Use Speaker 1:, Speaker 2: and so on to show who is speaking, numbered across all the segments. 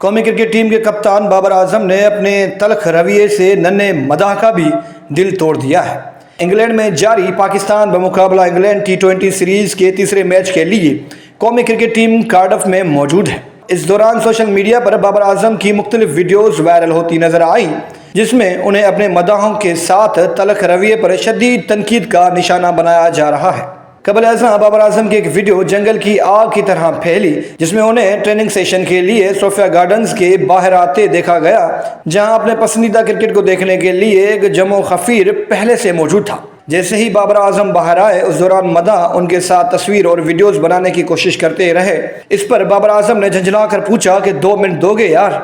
Speaker 1: قومی cricket team کے کپتان بابر اعظم نے اپنے تلخ رویے سے ننھے مداح کا بھی دل توڑ دیا ہے۔ انگلینڈ میں جاری پاکستان بمقابلہ انگلینڈ ٹی20 سیریز کے تیسرے میچ کے لیے قومی کرکٹ ٹیم کارڈف میں موجود ہے۔ اس دوران سوشل میڈیا پر بابر اعظم کی مختلف ویڈیوز وائرل ہوتی نظر آئیں، جس میں انہیں اپنے مداحوں کے ساتھ تلخ رویے پر شدید تنقید کا نشانہ بنایا جا رہا ہے۔ قبل ازاں بابر اعظم کی ایک ویڈیو جنگل کی آگ کی طرح پھیلی، جس میں انہیں ٹریننگ سیشن کے لیے صوفیہ گارڈنز کے باہر آتے دیکھا گیا، جہاں اپنے پسندیدہ کرکٹ کو دیکھنے کے لیے ایک جمع خفیر پہلے سے موجود تھا۔ جیسے ہی بابر اعظم باہر آئے، اس دوران مداح ان کے ساتھ تصویر اور ویڈیوز بنانے کی کوشش کرتے رہے۔ اس پر بابر اعظم نے جھنجھلا کر پوچھا کہ 2 منٹ دو گے یار،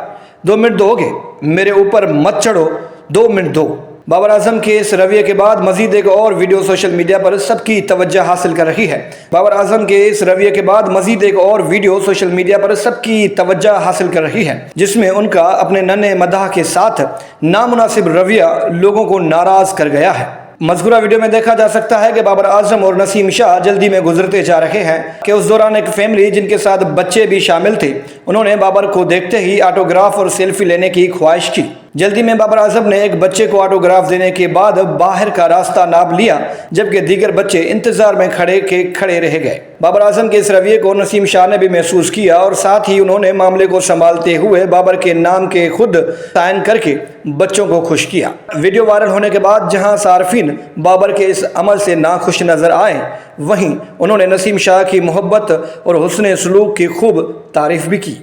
Speaker 1: 2 منٹ دو گے، میرے اوپر مت چڑھو، 2 منٹ دو۔ بابر اعظم کے اس رویے کے بعد مزید ایک اور ویڈیو سوشل میڈیا پر سب کی توجہ حاصل کر رہی ہے۔ بابر اعظم کے اس رویے کے بعد مزید ایک اور ویڈیو سوشل میڈیا پر سب کی توجہ حاصل کر رہی ہے، جس میں ان کا اپنے ننھے مداح کے ساتھ نامناسب رویہ لوگوں کو ناراض کر گیا ہے۔ مذکورہ ویڈیو میں دیکھا جا سکتا ہے کہ بابر اعظم اور نسیم شاہ جلدی میں گزرتے جا رہے ہیں کہ اس دوران ایک فیملی جن کے ساتھ بچے بھی شامل تھے، انہوں نے بابر کو دیکھتے ہی آٹوگراف اور سیلفی لینے کی خواہش کی۔ جلدی میں بابر اعظم نے ایک بچے کو آٹوگراف دینے کے بعد باہر کا راستہ ناپ لیا، جبکہ دیگر بچے انتظار میں کھڑے رہ گئے۔ بابر اعظم کے اس رویے کو نسیم شاہ نے بھی محسوس کیا اور ساتھ ہی انہوں نے معاملے کو سنبھالتے ہوئے بابر کے نام کے خود سائن کر کے بچوں کو خوش کیا۔ ویڈیو وائرل ہونے کے بعد جہاں صارفین بابر کے اس عمل سے ناخوش نظر آئے، وہیں انہوں نے نسیم شاہ کی محبت اور حسن سلوک کی خوب تعریف بھی کی۔